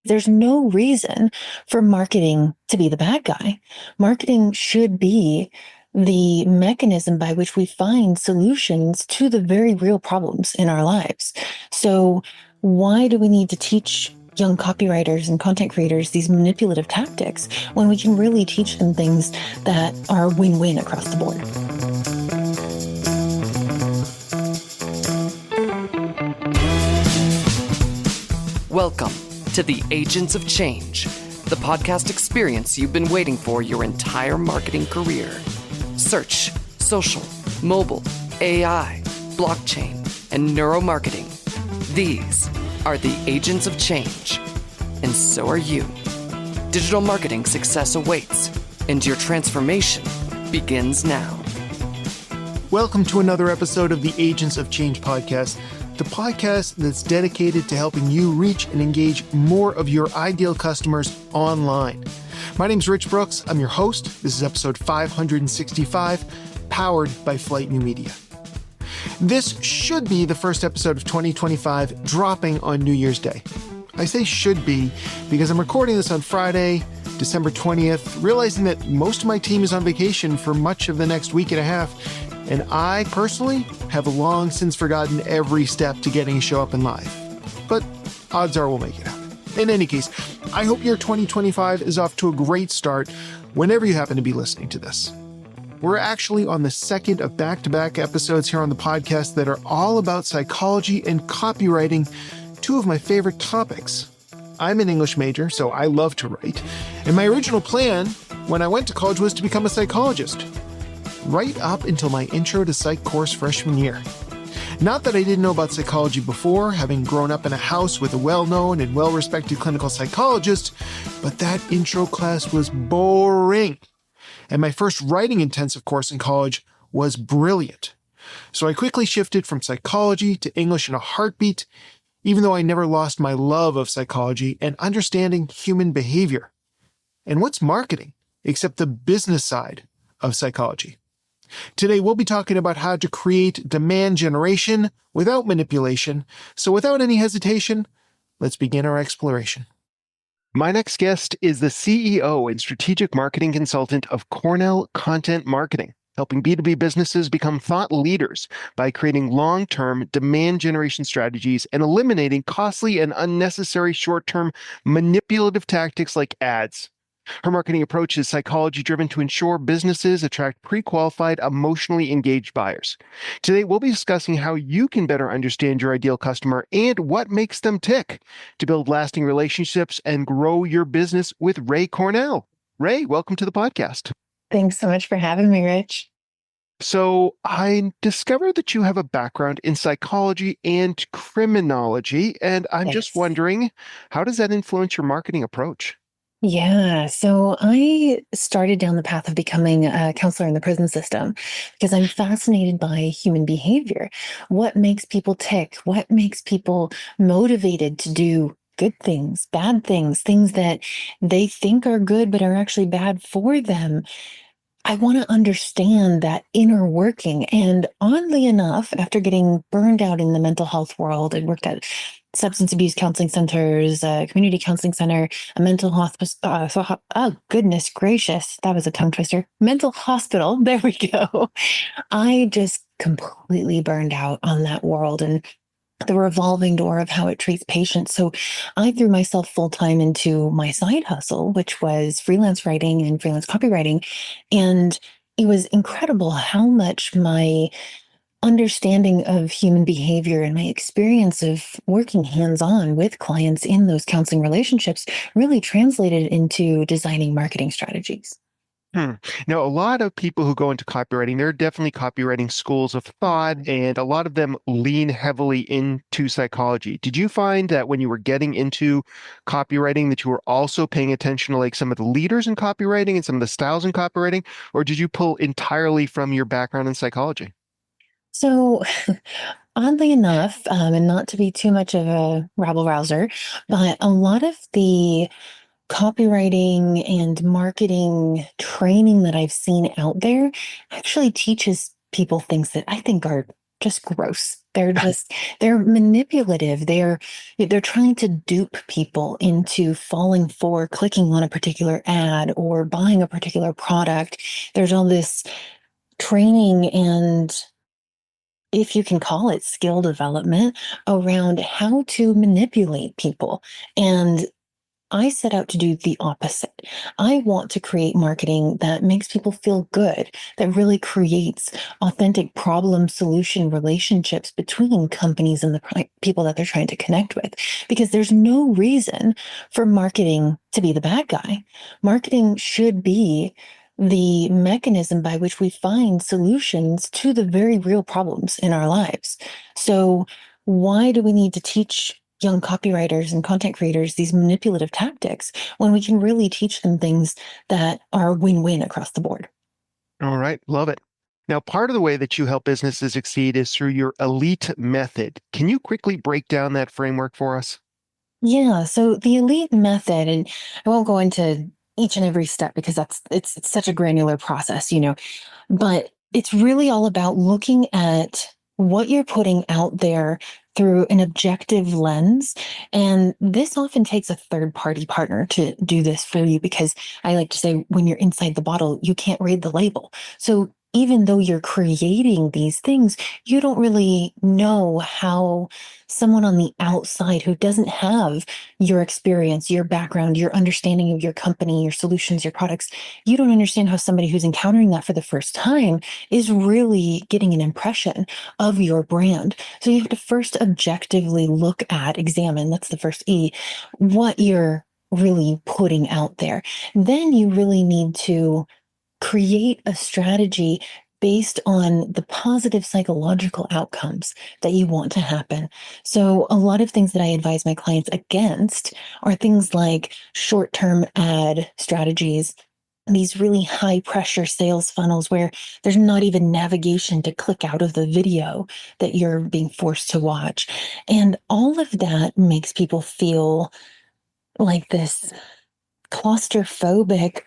There's no reason for marketing to be the bad guy. Marketing should be the mechanism by which we find solutions to the very real problems in our lives. So why do we need to teach young copywriters and content creators these manipulative tactics when we can really teach them things that are win-win across the board? Welcome to the Agents of Change, the podcast experience you've been waiting for your entire marketing career. Search, social, mobile, AI, blockchain, and neuromarketing. These are the Agents of Change, and so are you. Digital marketing success awaits, and your transformation begins now. Welcome to another episode of the Agents of Change podcast, the podcast that's dedicated to helping you reach and engage more of your ideal customers online. My name's Rich Brooks. I'm your host. This is episode 565, powered by Flight New Media. This should be the first episode of 2025 dropping on New Year's Day. I say should be because I'm recording this on Friday, December 20th, realizing that most of my team is on vacation for much of the next week and a half. And I personally have long since forgotten every step to getting a show up and live. But odds are we'll make it happen. In any case, I hope your 2025 is off to a great start whenever you happen to be listening to this. We're actually on the second of back-to-back episodes here on the podcast that are all about psychology and copywriting, two of my favorite topics. I'm an English major, so I love to write. And my original plan when I went to college was to become a psychologist, right up until my intro to psych course freshman year. Not that I didn't know about psychology before, having grown up in a house with a well-known and well-respected clinical psychologist, but that intro class was boring. And my first writing intensive course in college was brilliant. So I quickly shifted from psychology to English in a heartbeat, even though I never lost my love of psychology and understanding human behavior. And what's marketing, except the business side of psychology? Today, we'll be talking about how to create demand generation without manipulation. So without any hesitation, let's begin our exploration. My next guest is the CEO and strategic marketing consultant of Cornell Content Marketing, helping B2B businesses become thought leaders by creating long-term demand generation strategies and eliminating costly and unnecessary short-term manipulative tactics like ads. Her marketing approach is psychology-driven to ensure businesses attract pre-qualified, emotionally engaged buyers. Today, we'll be discussing how you can better understand your ideal customer and what makes them tick to build lasting relationships and grow your business with Ray Cornell. Ray, welcome to the podcast. Thanks so much for having me, Rich. So I discovered that you have a background in psychology and criminology, and I'm just wondering, how does that influence your marketing approach? Yeah, so I started down the path of becoming a counselor in the prison system because I'm fascinated by human behavior. What makes people tick? What makes people motivated to do good things, bad things, things that they think are good but are actually bad for them? I want to understand that inner working. And oddly enough, after getting burned out in the mental health world, I worked at substance abuse counseling centers, a community counseling center, a mental hospice. Oh, goodness gracious. That was a tongue twister. Mental hospital. There we go. I just completely burned out on that world and the revolving door of how it treats patients. So I threw myself full time into my side hustle, which was freelance writing and freelance copywriting. And it was incredible how much my understanding of human behavior and my experience of working hands-on with clients in those counseling relationships really translated into designing marketing strategies. Now, a lot of people who go into copywriting, there are definitely copywriting schools of thought, and a lot of them lean heavily into psychology. Did you find that when you were getting into copywriting that you were also paying attention to like some of the leaders in copywriting and some of the styles in copywriting, or did you pull entirely from your background in psychology? So oddly enough, and not to be too much of a rabble-rouser, but a lot of the copywriting and marketing training that I've seen out there actually teaches people things that I think are just gross. They're manipulative. They're trying to dupe people into falling for clicking on a particular ad or buying a particular product. There's all this training and, if you can call it, skill development around how to manipulate people. And I set out to do the opposite. I want to create marketing that makes people feel good, that really creates authentic problem solution relationships between companies and the people that they're trying to connect with. Because there's no reason for marketing to be the bad guy. Marketing should be the mechanism by which we find solutions to the very real problems in our lives. So, why do we need to teach young copywriters and content creators these manipulative tactics when we can really teach them things that are win-win across the board? All right, love it. Now, part of the way that you help businesses succeed is through your elite method. Can you quickly break down that framework for us? Yeah, so the elite method, and I won't go into each and every step because it's such a granular process, but it's really all about looking at what you're putting out there through an objective lens. And this often takes a third party partner to do this for you, because I like to say, when you're inside the bottle, you can't read the label. So even though you're creating these things, you don't really know how someone on the outside who doesn't have your experience, your background, your understanding of your company, your solutions, your products, you don't understand how somebody who's encountering that for the first time is really getting an impression of your brand. So you have to first objectively look at, examine, that's the first E, what you're really putting out there. Then you really need to create a strategy based on the positive psychological outcomes that you want to happen. So, a lot of things that I advise my clients against are things like short-term ad strategies, these really high pressure sales funnels where there's not even navigation to click out of the video that you're being forced to watch. And all of that makes people feel like this claustrophobic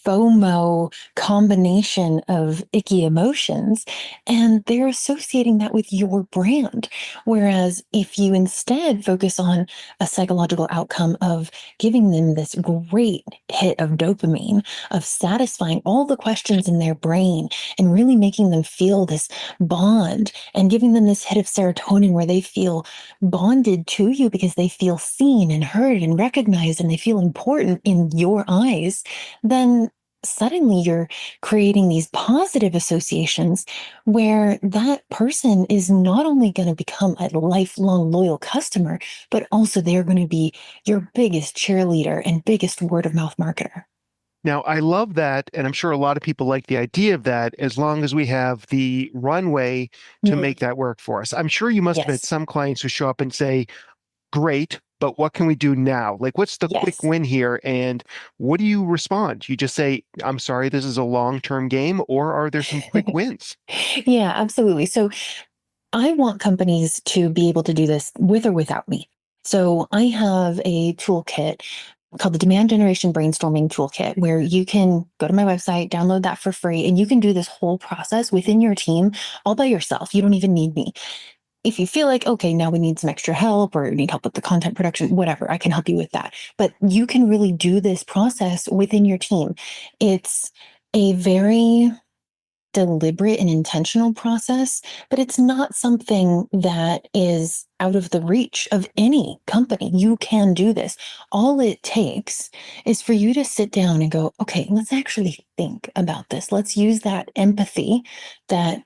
FOMO combination of icky emotions, and they're associating that with your brand. Whereas if you instead focus on a psychological outcome of giving them this great hit of dopamine, of satisfying all the questions in their brain and really making them feel this bond, and giving them this hit of serotonin where they feel bonded to you because they feel seen and heard and recognized and they feel important in your eyes, then suddenly you're creating these positive associations where that person is not only going to become a lifelong loyal customer, but also they're going to be your biggest cheerleader and biggest word of mouth marketer. Now, I love that, and I'm sure a lot of people like the idea of that, as long as we have the runway to Mm, make that work for us. I'm sure you must have had yes. some clients who show up and say, great, but what can we do now? Like, what's the quick Yes. win here? And what do you respond? You just say, I'm sorry, this is a long-term game, or are there some quick wins? Yeah, absolutely. So I want companies to be able to do this with or without me. So I have a toolkit called the Demand Generation Brainstorming Toolkit, where you can go to my website, download that for free, and you can do this whole process within your team all by yourself. You don't even need me. If you feel like, okay, now we need some extra help or need help with the content production, whatever, I can help you with that. But you can really do this process within your team. It's a very deliberate and intentional process, but it's not something that is out of the reach of any company. You can do this. All it takes is for you to sit down and go, okay, let's actually think about this. Let's use that empathy that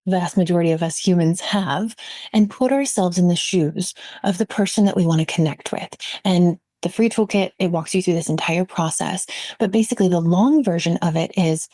vast majority of us humans have and put ourselves in the shoes of the person that we want to connect with. And the free toolkit, it walks you through this entire process. But basically, the long version of it is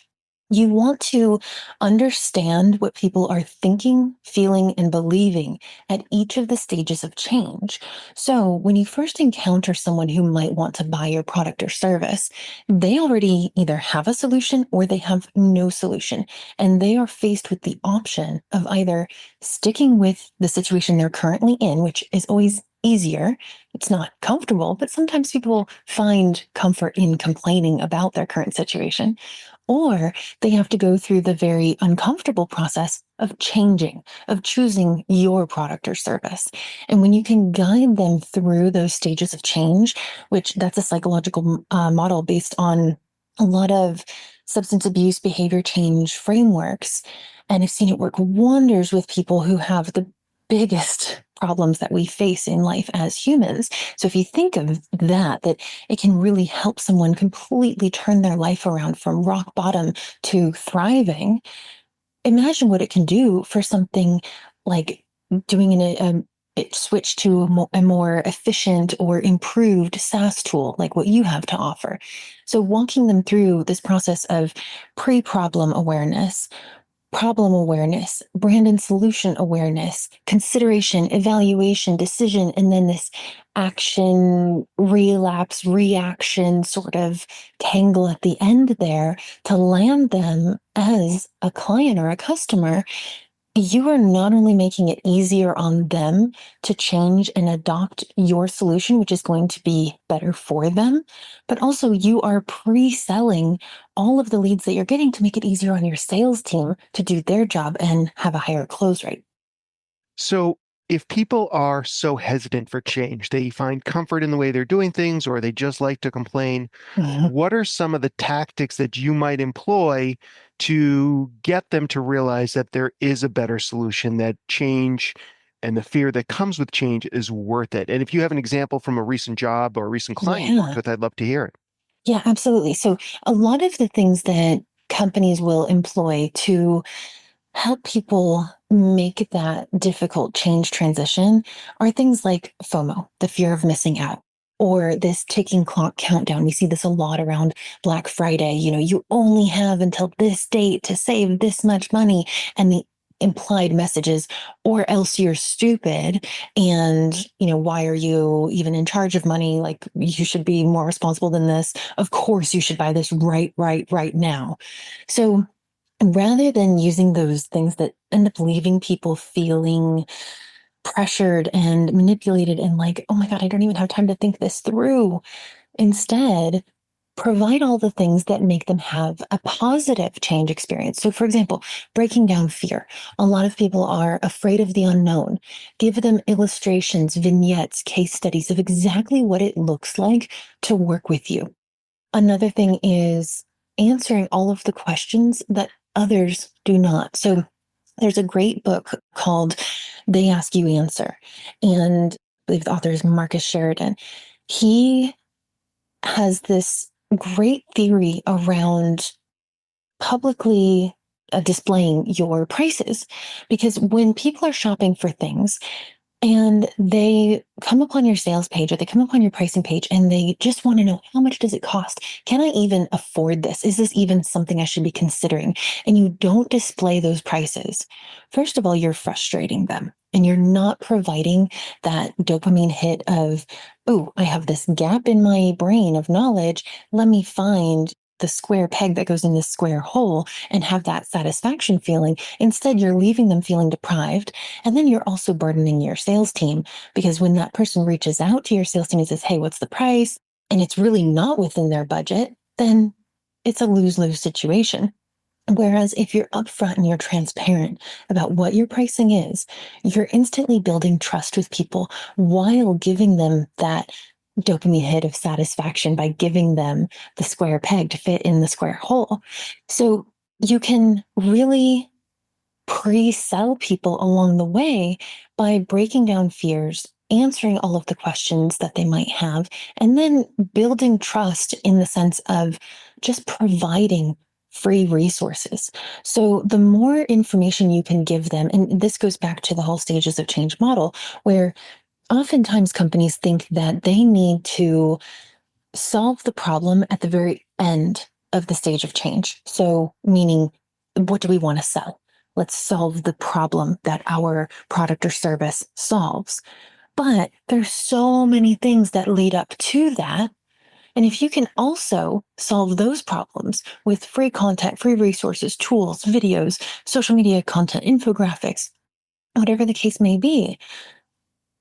you want to understand what people are thinking, feeling, and believing at each of the stages of change. So, when you first encounter someone who might want to buy your product or service, they already either have a solution or they have no solution. And they are faced with the option of either sticking with the situation they're currently in, which is always easier. It's not comfortable, but sometimes people find comfort in complaining about their current situation, or they have to go through the very uncomfortable process of changing, of choosing your product or service. And when you can guide them through those stages of change, which that's a psychological model based on a lot of substance abuse behavior change frameworks. And I've seen it work wonders with people who have the biggest problems that we face in life as humans. So if you think of that it can really help someone completely turn their life around from rock bottom to thriving, imagine what it can do for something like doing it switch to a more efficient or improved SaaS tool like what you have to offer. So walking them through this process of pre-problem awareness, problem awareness, brand and solution awareness, consideration, evaluation, decision, and then this action, relapse, reaction sort of tangle at the end there to land them as a client or a customer. You are not only making it easier on them to change and adopt your solution, which is going to be better for them, but also you are pre-selling all of the leads that you're getting to make it easier on your sales team to do their job and have a higher close rate. So, if people are so hesitant for change, they find comfort in the way they're doing things, or they just like to complain, Mhm. what are some of the tactics that you might employ to get them to realize that there is a better solution, that change and the fear that comes with change is worth it? And if you have an example from a recent job or a recent client you worked Yeah. with, I'd love to hear it. Yeah, absolutely. So a lot of the things that companies will employ to help people make that difficult change transition are things like FOMO, the fear of missing out, or this ticking clock countdown. We see this a lot around Black Friday. You only have until this date to save this much money. And the implied messages, or else you're stupid. And, why are you even in charge of money? Like, you should be more responsible than this. Of course, you should buy this right now. So, rather than using those things that end up leaving people feeling pressured and manipulated and like, oh my God, I don't even have time to think this through. Instead, provide all the things that make them have a positive change experience. So, for example, breaking down fear. A lot of people are afraid of the unknown. Give them illustrations, vignettes, case studies of exactly what it looks like to work with you. Another thing is answering all of the questions that others do not. So there's a great book called They Ask You Answer. And I believe the author is Marcus Sheridan. He has this great theory around publicly displaying your prices. Because when people are shopping for things, and they come upon your sales page or they come upon your pricing page and they just want to know, how much does it cost? Can I even afford this? Is this even something I should be considering? And you don't display those prices. First of all, you're frustrating them and you're not providing that dopamine hit of, oh, I have this gap in my brain of knowledge. Let me find the square peg that goes in this square hole and have that satisfaction feeling. Instead, you're leaving them feeling deprived. And then you're also burdening your sales team, because when that person reaches out to your sales team and says, hey, what's the price? And it's really not within their budget, then it's a lose-lose situation. Whereas if you're upfront and you're transparent about what your pricing is, you're instantly building trust with people while giving them that dopamine hit of satisfaction by giving them the square peg to fit in the square hole. So you can really pre-sell people along the way by breaking down fears, answering all of the questions that they might have, and then building trust in the sense of just providing free resources. So the more information you can give them, and this goes back to the whole stages of change model, where oftentimes companies think that they need to solve the problem at the very end of the stage of change. So, meaning, what do we want to sell? Let's solve the problem that our product or service solves. But there's so many things that lead up to that. And if you can also solve those problems with free content, free resources, tools, videos, social media content, infographics, whatever the case may be,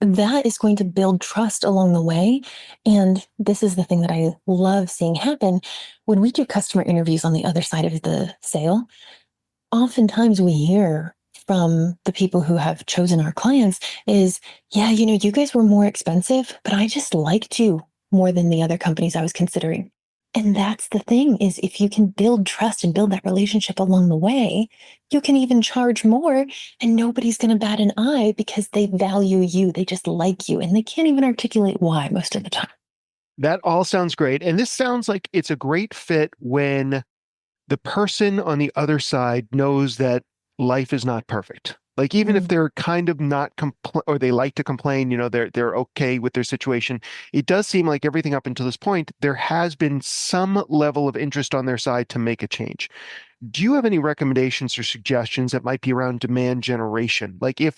that is going to build trust along the way. And this is the thing that I love seeing happen when we do customer interviews on the other side of the sale. Oftentimes we hear from the people who have chosen our clients is, yeah, you guys were more expensive, but I just liked you more than the other companies I was considering. And that's the thing is if you can build trust and build that relationship along the way, you can even charge more and nobody's going to bat an eye because they value you. They just like you and they can't even articulate why most of the time. That all sounds great. And this sounds like it's a great fit when the person on the other side knows that life is not perfect. Like even if Mm, they're kind of not or they like to complain, they're okay with their situation. It does seem like everything up until this point, there has been some level of interest on their side to make a change. Do you have any recommendations or suggestions that might be around demand generation? Like if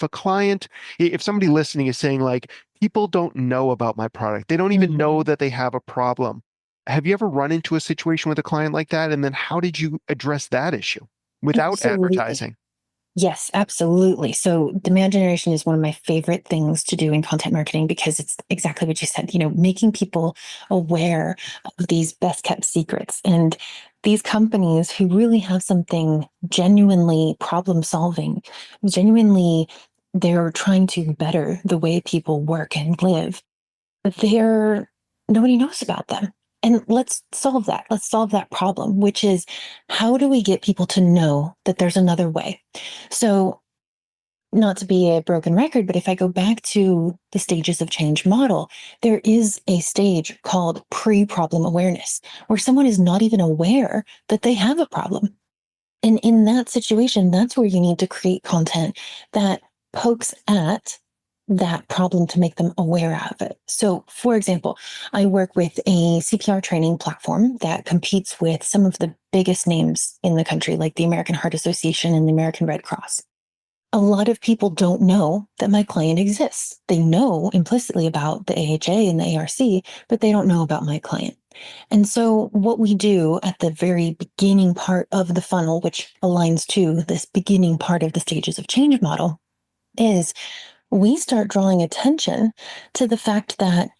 somebody listening is saying like, people don't know about my product, they don't even know mhm. that they have a problem. Have you ever run into a situation with a client like that? And then how did you address that issue without Absolutely. advertising? Yes, absolutely. So demand generation is one of my favorite things to do in content marketing because it's exactly what you said, making people aware of these best kept secrets and these companies who really have something genuinely problem solving, genuinely they're trying to better the way people work and live. They're nobody knows about them. And let's solve that. Let's solve that problem, which is how do we get people to know that there's another way? So, not to be a broken record, but if I go back to the stages of change model, there is a stage called pre problem awareness where someone is not even aware that they have a problem. And in that situation, that's where you need to create content that pokes at that problem to make them aware of it. So, for example, I work with a CPR training platform that competes with some of the biggest names in the country, like the American Heart Association and the American Red Cross. A lot of people don't know that my client exists. They know implicitly about the AHA and the ARC, but they don't know about my client. And so, what we do at the very beginning part of the funnel, which aligns to this beginning part of the stages of change model, is we start drawing attention to the fact that,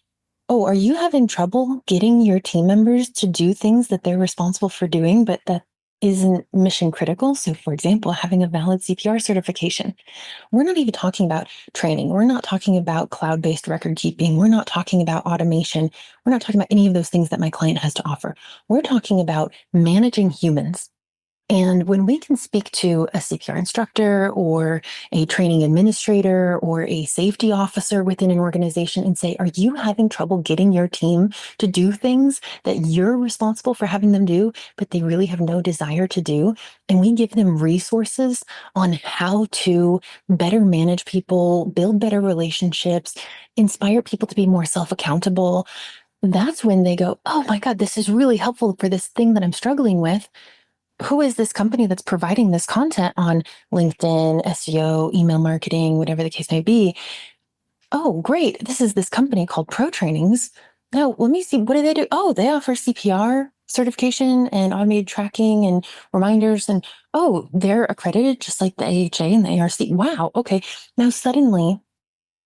oh, are you having trouble getting your team members to do things that they're responsible for doing, but that isn't mission critical? So, for example, having a valid CPR certification. We're not even talking about training. We're not talking about cloud based record keeping. We're not talking about automation. We're not talking about any of those things that my client has to offer. We're talking about managing humans. And when we can speak to a CPR instructor or a training administrator or a safety officer within an organization and say, are you having trouble getting your team to do things that you're responsible for having them do, but they really have no desire to do? And we give them resources on how to better manage people, build better relationships, inspire people to be more self accountable. That's when they go, oh my God, this is really helpful for this thing that I'm struggling with. Who is this company that's providing this content on LinkedIn, SEO, email marketing, whatever the case may be? Oh, great. This is this company called Pro Trainings. Now, let me see. What do they do? Oh, they offer CPR certification and automated tracking and reminders. And oh, they're accredited just like the AHA and the ARC. Wow. Okay. Now, suddenly,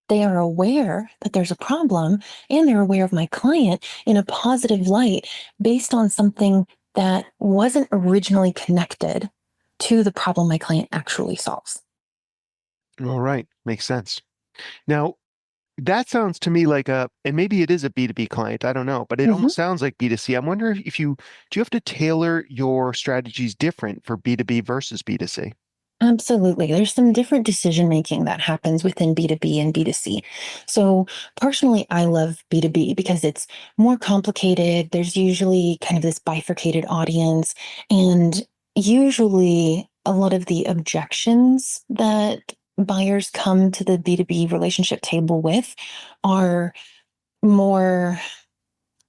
they are aware that there's a problem and they're aware of my client in a positive light based on something that wasn't originally connected to the problem my client actually solves. All right. Makes sense. Now, that sounds to me like and maybe it is a B2B client, I don't know, but it Mhm. almost sounds like B2C. I'm wondering if do you have to tailor your strategies different for B2B versus B2C? Absolutely. There's some different decision making that happens within B2B and B2C. So, personally, I love B2B because it's more complicated. There's usually kind of this bifurcated audience, and usually a lot of the objections that buyers come to the B2B relationship table with are more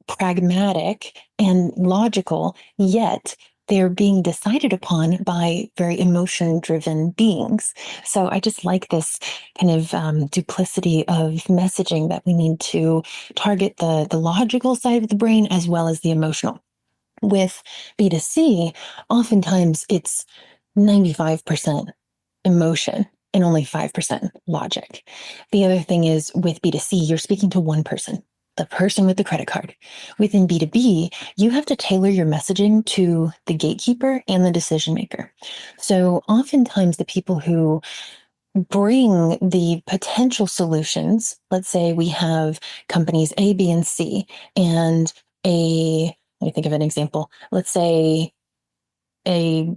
pragmatic and logical, yet they're being decided upon by very emotion driven beings. So I just like this kind of duplicity of messaging that we need to target the logical side of the brain as well as the emotional. With B2C, oftentimes it's 95% emotion and only 5% logic. The other thing is with B2C, you're speaking to one person. the person with the credit card. Within B2B, you have to tailor your messaging to the gatekeeper and the decision maker. So oftentimes the people who bring the potential solutions, let's say we have companies A, B, and C, and let me think of an example. Let's say a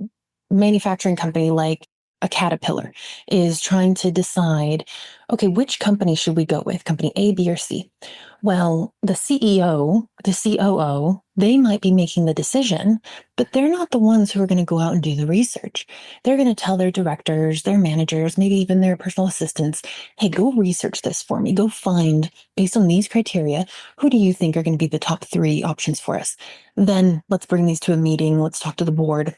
manufacturing company like a Caterpillar is trying to decide, okay, which company should we go with, company A, B, or C? Well, the CEO, the COO, they might be making the decision, but they're not the ones who are going to go out and do the research. They're going to tell their directors, their managers, maybe even their personal assistants, hey, go research this for me. Go find, based on these criteria, who do you think are going to be the top 3 options for us? Then let's bring these to a meeting. Let's talk to the board.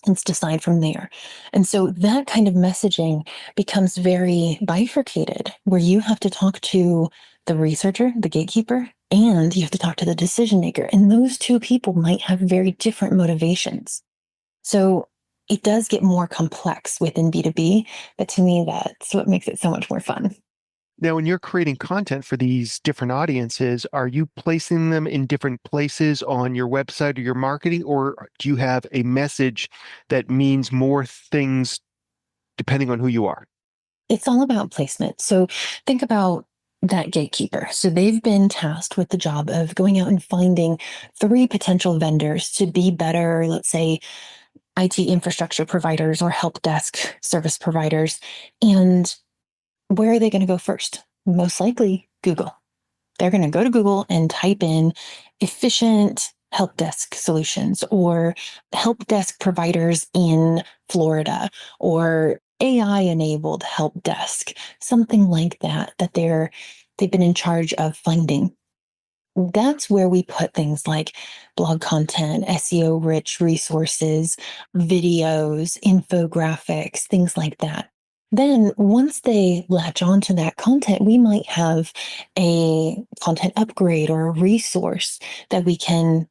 Let's decide from there. And so that kind of messaging becomes very bifurcated, where you have to talk to the researcher, the gatekeeper, and you have to talk to the decision maker. And those two people might have very different motivations. So it does get more complex within B2B, but to me, that's what makes it so much more fun. Now, when you're creating content for these different audiences, are you placing them in different places on your website or your marketing, or do you have a message that means more things depending on who you are? It's all about placement. So think about that gatekeeper. So they've been tasked with the job of going out and finding 3 potential vendors to be better, let's say, IT infrastructure providers or help desk service providers. And where are they going to go first? Most likely Google. They're going to go to Google and type in efficient help desk solutions or help desk providers in Florida or AI enabled help desk, something like that, they've been in charge of finding. That's where we put things like blog content, SEO rich resources, videos, infographics, things like that. Then once they latch onto that content, we might have a content upgrade or a resource that we can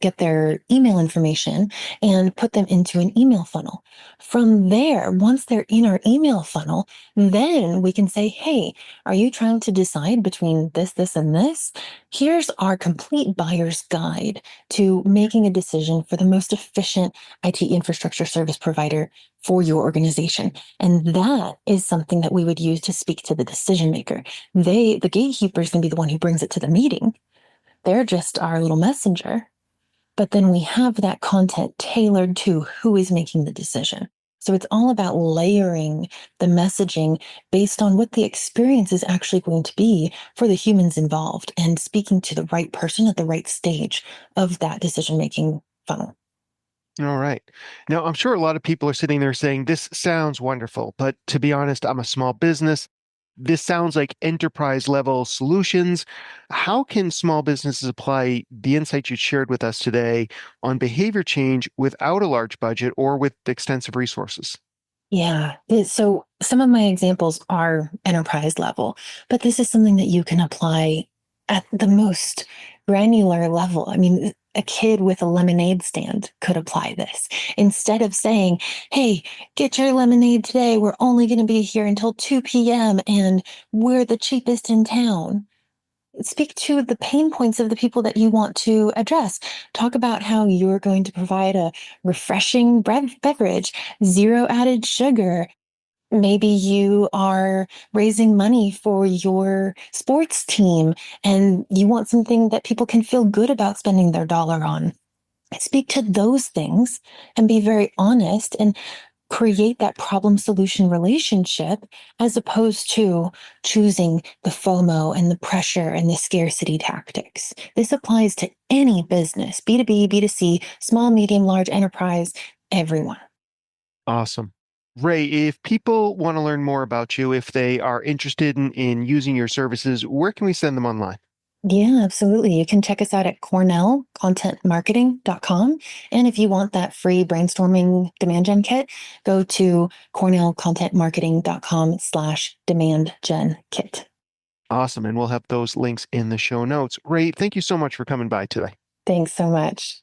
get their email information and put them into an email funnel. From there, once they're in our email funnel, then we can say, hey, are you trying to decide between this, this, and this? Here's our complete buyer's guide to making a decision for the most efficient IT infrastructure service provider for your organization. And that is something that we would use to speak to the decision maker. The gatekeeper is going to be the one who brings it to the meeting. They're just our little messenger. But then we have that content tailored to who is making the decision. So it's all about layering the messaging based on what the experience is actually going to be for the humans involved and speaking to the right person at the right stage of that decision-making funnel. All right. Now, I'm sure a lot of people are sitting there saying, this sounds wonderful, but to be honest, I'm a small business. This sounds like enterprise level solutions. How can small businesses apply the insights you shared with us today on behavior change without a large budget or with extensive resources? Yeah. So some of my examples are enterprise level, but this is something that you can apply at the most granular level. I mean, a kid with a lemonade stand could apply this. Instead of saying, hey, get your lemonade today. We're only going to be here until 2 p.m. and we're the cheapest in town. Speak to the pain points of the people that you want to address. Talk about how you're going to provide a refreshing beverage, 0 added sugar. Maybe you are raising money for your sports team and you want something that people can feel good about spending their dollar on. Speak to those things and be very honest and create that problem solution relationship as opposed to choosing the FOMO and the pressure and the scarcity tactics. This applies to any business, B2B, B2C, small, medium, large enterprise, everyone. Awesome. Ray, if people want to learn more about you, if they are interested in using your services, where can we send them online? Yeah, absolutely. You can check us out at cornellcontentmarketing.com. And if you want that free brainstorming demand gen kit, go to cornellcontentmarketing.com/demand gen kit. Awesome. And we'll have those links in the show notes. Ray, thank you so much for coming by today. Thanks so much.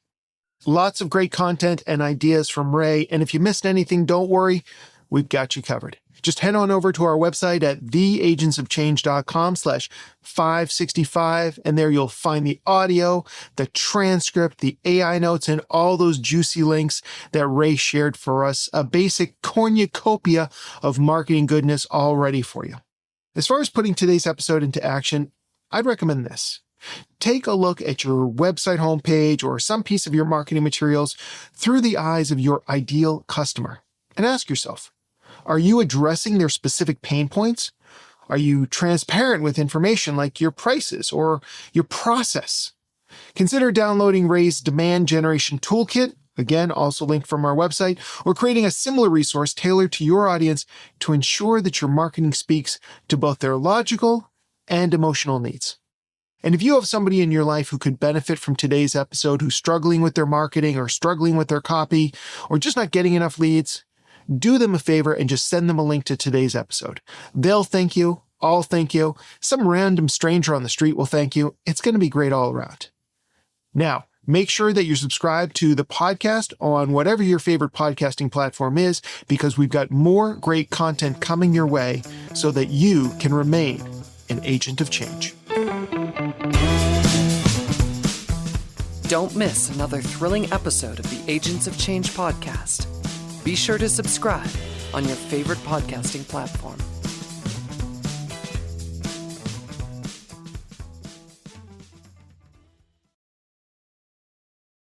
Lots of great content and ideas from Ray. And if you missed anything, don't worry, we've got you covered. Just head on over to our website at theagentsofchange.com/565, and there you'll find the audio, the transcript, the AI notes, and all those juicy links that Ray shared for us, a basic cornucopia of marketing goodness all ready for you. As far as putting today's episode into action, I'd recommend this. Take a look at your website homepage or some piece of your marketing materials through the eyes of your ideal customer and ask yourself, are you addressing their specific pain points? Are you transparent with information like your prices or your process? Consider downloading Ray's Demand Generation Toolkit, again, also linked from our website, or creating a similar resource tailored to your audience to ensure that your marketing speaks to both their logical and emotional needs. And if you have somebody in your life who could benefit from today's episode, who's struggling with their marketing or struggling with their copy or just not getting enough leads, do them a favor and just send them a link to today's episode. They'll thank you. I'll thank you. Some random stranger on the street will thank you. It's going to be great all around. Now, make sure that you're subscribed to the podcast on whatever your favorite podcasting platform is, because we've got more great content coming your way so that you can remain an agent of change. Don't miss another thrilling episode of the Agents of Change podcast. Be sure to subscribe on your favorite podcasting platform.